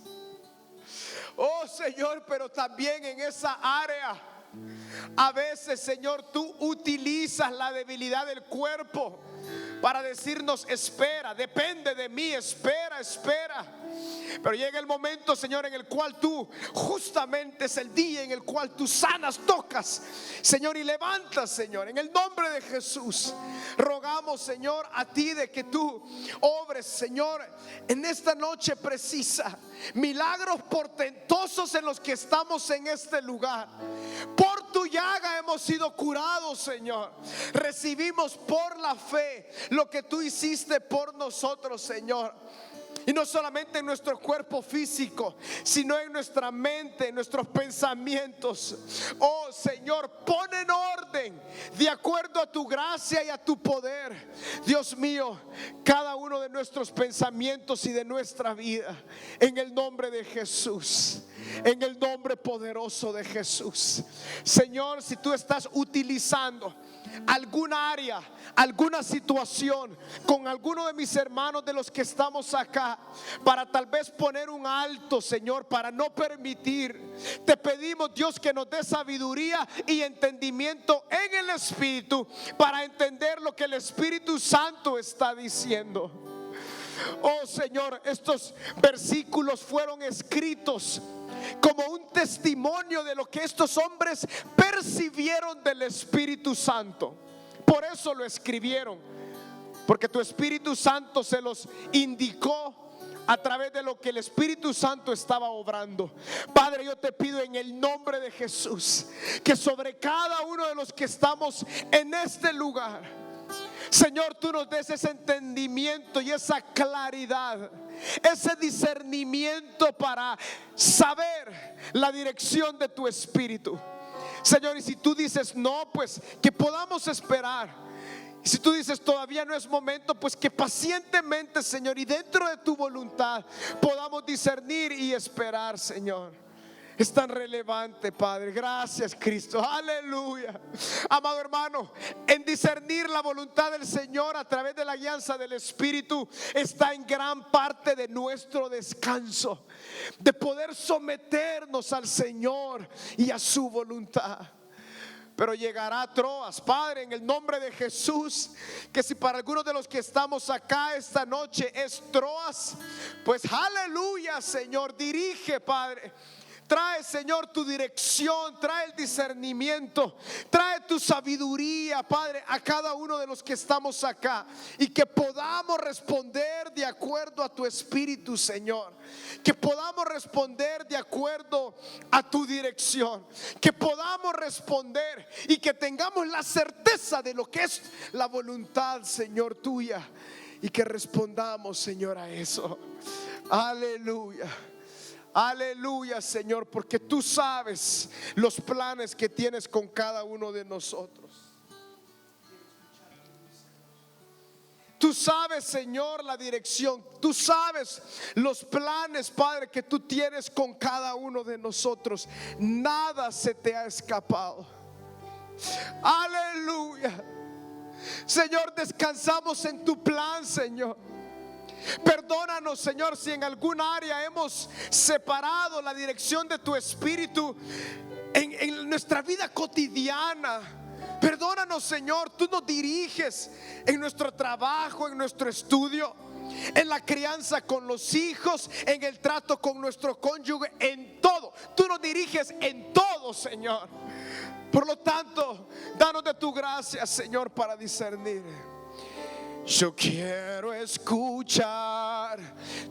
Speaker 1: Oh Señor, pero también en esa área, a veces, Señor, tú utilizas la debilidad del cuerpo para decirnos: espera, depende de mí, espera. Pero llega el momento, Señor, en el cual tú, justamente es el día en el cual tú sanas, tocas, Señor, y levantas, Señor. En el nombre de Jesús rogamos, Señor, a ti de que tú obres, Señor, en esta noche precisa, milagros portentosos en los que estamos en este lugar. Por tu llaga hemos sido curados, Señor. Recibimos por la fe lo que tú hiciste por nosotros, Señor. Y no solamente en nuestro cuerpo físico, sino en nuestra mente, en nuestros pensamientos. Oh Señor, pon en orden, de acuerdo a tu gracia y a tu poder, Dios mío, cada uno de nuestros pensamientos y de nuestra vida, en el nombre de Jesús, en el nombre poderoso de Jesús. Señor, si tú estás utilizando alguna área, alguna situación con alguno de mis hermanos de los que estamos acá, para tal vez poner un alto, Señor, para no permitir, te pedimos, Dios, que nos dé sabiduría y entendimiento en el Espíritu, para entender lo que el Espíritu Santo está diciendo. Oh Señor, estos versículos fueron escritos como un testimonio de lo que estos hombres percibieron del Espíritu Santo. Por eso lo escribieron, porque tu Espíritu Santo se los indicó a través de lo que el Espíritu Santo estaba obrando. Padre, yo te pido en el nombre de Jesús que sobre cada uno de los que estamos en este lugar, Señor, tú nos des ese entendimiento y esa claridad, ese discernimiento para saber la dirección de tu Espíritu. Señor, y si tú dices no, pues que podamos esperar. Y si tú dices todavía no es momento, pues que pacientemente, Señor, y dentro de tu voluntad podamos discernir y esperar, Señor. Es tan relevante, Padre. Gracias, Cristo. Aleluya. Amado hermano, en discernir la voluntad del Señor a través de la guianza del Espíritu está en gran parte de nuestro descanso, de poder someternos al Señor y a su voluntad. Pero llegará Troas, Padre, en el nombre de Jesús, que si para algunos de los que estamos acá esta noche es Troas, pues aleluya, Señor, dirige, Padre. Trae, Señor, tu dirección, trae el discernimiento, trae tu sabiduría, Padre, a cada uno de los que estamos acá, y que podamos responder de acuerdo a tu Espíritu, Señor. Que podamos responder de acuerdo a tu dirección, que podamos responder y que tengamos la certeza de lo que es la voluntad, Señor, tuya, y que respondamos, Señor, a eso. Aleluya. Aleluya, Señor, porque tú sabes los planes que tienes con cada uno de nosotros. Tú sabes, Señor, la dirección. Tú sabes los planes, Padre, que tú tienes con cada uno de nosotros. Nada se te ha escapado. Aleluya. Señor, descansamos en tu plan, Señor. Perdónanos, Señor, si en algún área hemos separado la dirección de tu Espíritu en nuestra vida cotidiana. Perdónanos, Señor, tú nos diriges en nuestro trabajo, en nuestro estudio, en la crianza con los hijos, en el trato con nuestro cónyuge, en todo. Tú nos diriges en todo, Señor. Por lo tanto, danos de tu gracia, Señor, para discernir. Yo quiero escuchar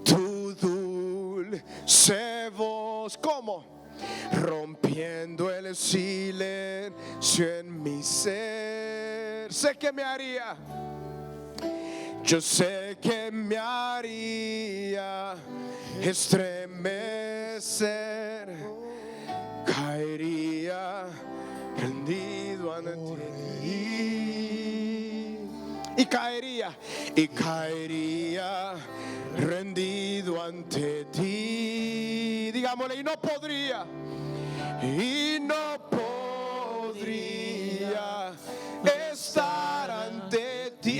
Speaker 1: tu dulce voz. ¿Cómo? Rompiendo el silencio en mi ser. Sé que me haría. Yo sé que me haría estremecer. Caería rendido ante ti. Y caería rendido ante ti. Digámosle, y no podría estar ante ti,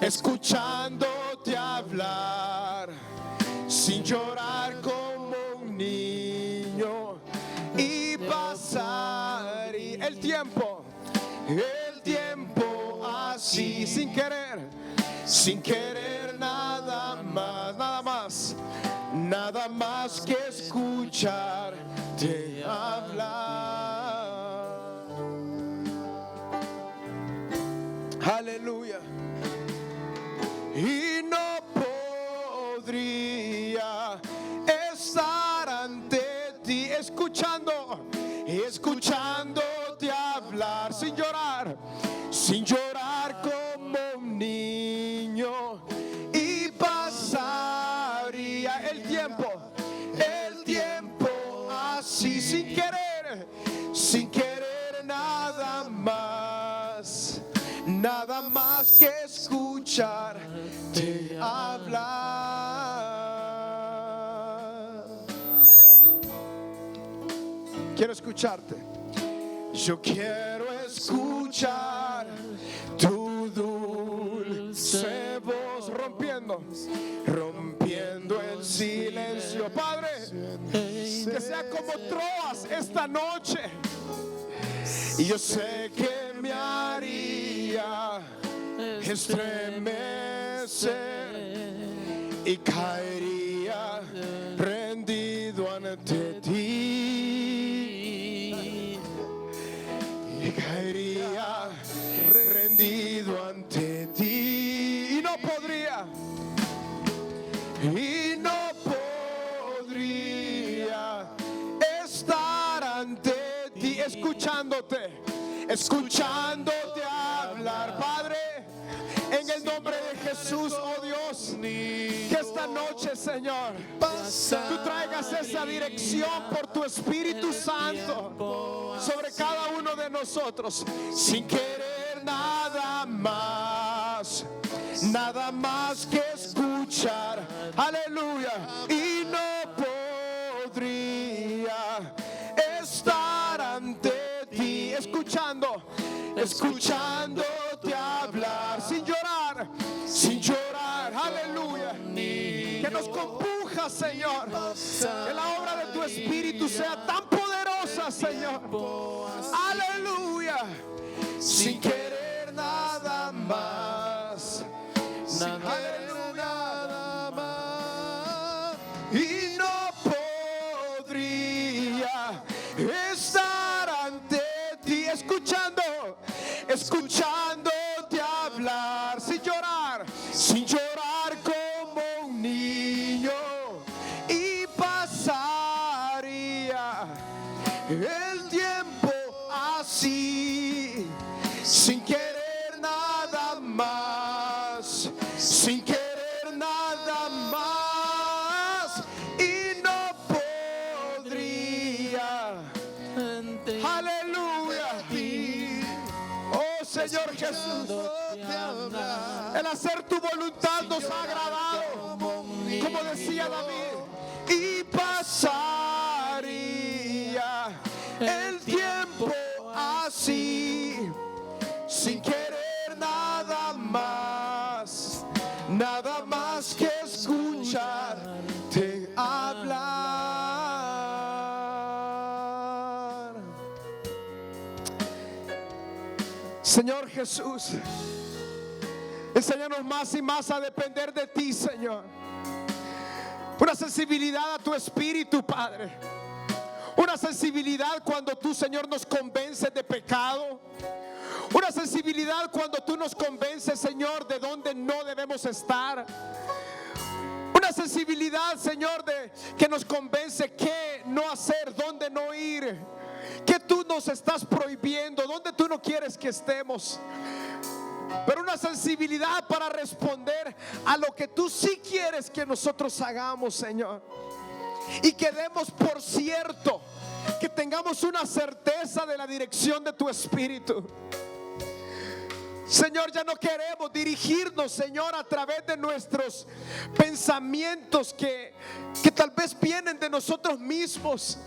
Speaker 1: escuchándote hablar, sin llorar como un niño, y pasar el tiempo así, sin querer nada más que escucharte hablar. Aleluya. Y no podría estar ante ti, escuchándote hablar, sin llorar como un niño, y pasaría el tiempo así, sin querer nada más que escucharte hablar. Quiero escucharte. Yo quiero escuchar tu dulce voz, rompiendo el silencio. Padre, que sea como Troas esta noche. Y yo sé que me haría estremecer. amanecer y caería rendido ante ti. Y caería rendido ante ti. Y no podría estar ante ti, escuchándote hablar, Padre. En el nombre de Jesús, oh Dios, que esta noche, Señor, tú traigas esa dirección por tu Espíritu Santo sobre cada uno de nosotros, sin querer nada más que escuchar, aleluya, y no podría estar ante ti, escuchándote hablar, sin llorar, aleluya. Que nos compuja, Señor, que la obra de tu Espíritu sea tan poderosa, Señor, aleluya, sin querer nada más, y no podría estar ante ti, escuchándote hablar, sin llorar como un niño, y pasaría el tiempo así, sin querer nada más, y no podría, aleluya. Oh Señor Jesús, el hacer tu voluntad nos ha agradado, como decía David, y pasaría el tiempo así, sin querer nada más que escucharte hablar. Señor Jesús, enséñanos más y más a depender de ti, Señor. Una sensibilidad a tu Espíritu, Padre. Una sensibilidad cuando tú, Señor, nos convences de pecado. Una sensibilidad cuando tú nos convences, Señor, de dónde no debemos estar. Una sensibilidad, Señor, que nos convence qué no hacer, dónde no ir, qué tú nos estás prohibiendo, dónde tú no quieres que estemos. Pero una sensibilidad para responder a lo que tú sí quieres que nosotros hagamos, Señor. Y que demos por cierto, que tengamos una certeza de la dirección de tu Espíritu. Señor, ya no queremos dirigirnos, Señor, a través de nuestros pensamientos que tal vez vienen de nosotros mismos,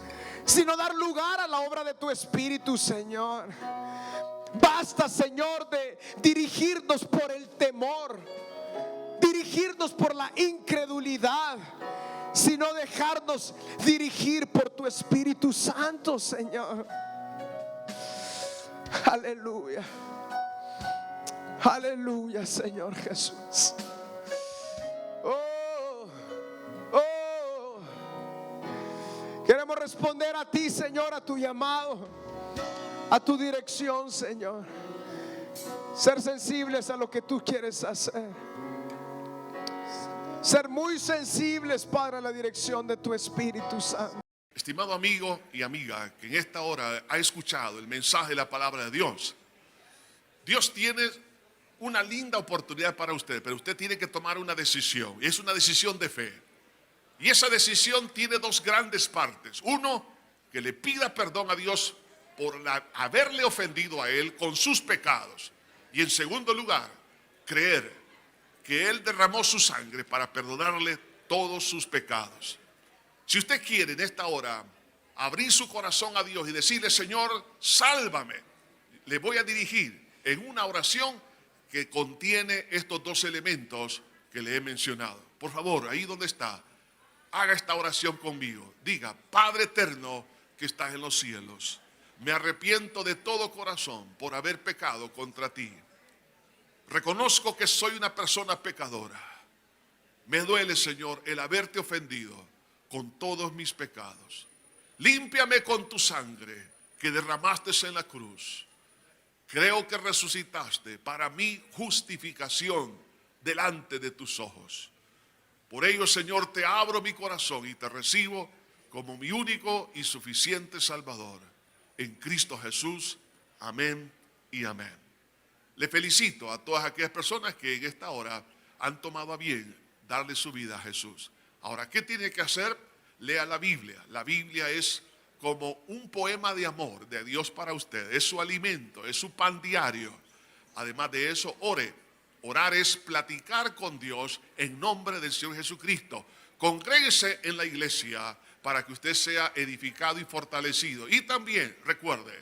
Speaker 1: sino dar lugar a la obra de tu Espíritu, Señor. Basta, Señor, de dirigirnos por el temor, dirigirnos por la incredulidad, sino dejarnos dirigir por tu Espíritu Santo, Señor. Aleluya. Aleluya, Señor Jesús. Queremos responder a ti, Señor, a tu llamado, a tu dirección, Señor. Ser sensibles a lo que tú quieres hacer. Ser muy sensibles, Padre, a la dirección de tu Espíritu Santo.
Speaker 2: Estimado amigo y amiga que en esta hora ha escuchado el mensaje de la palabra de Dios, Dios tiene una linda oportunidad para usted, pero usted tiene que tomar una decisión, y es una decisión de fe. Y esa decisión tiene dos grandes partes. Uno, que le pida perdón a Dios por haberle ofendido a Él con sus pecados. Y en segundo lugar, creer que Él derramó su sangre para perdonarle todos sus pecados. Si usted quiere en esta hora abrir su corazón a Dios y decirle: Señor, sálvame, le voy a dirigir en una oración que contiene estos dos elementos que le he mencionado. Por favor, ahí donde está, haga esta oración conmigo. Diga: Padre eterno que estás en los cielos, me arrepiento de todo corazón por haber pecado contra ti. Reconozco que soy una persona pecadora. Me duele, Señor, el haberte ofendido con todos mis pecados. Límpiame con tu sangre que derramaste en la cruz. Creo que resucitaste para mi justificación delante de tus ojos. Por ello, Señor, te abro mi corazón y te recibo como mi único y suficiente Salvador. En Cristo Jesús. Amén y amén. Le felicito a todas aquellas personas que en esta hora han tomado a bien darle su vida a Jesús. Ahora, ¿qué tiene que hacer? Lea la Biblia. La Biblia es como un poema de amor de Dios para usted. Es su alimento, es su pan diario. Además de eso, ore. Orar es platicar con Dios en nombre del Señor Jesucristo. Congréguese en la iglesia para que usted sea edificado y fortalecido. Y también recuerde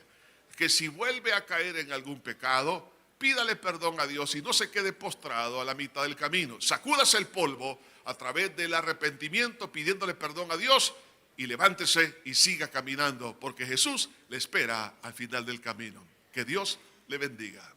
Speaker 2: que si vuelve a caer en algún pecado, pídale perdón a Dios y no se quede postrado a la mitad del camino. Sacúdase el polvo a través del arrepentimiento pidiéndole perdón a Dios y levántese y siga caminando porque Jesús le espera al final del camino. Que Dios le bendiga.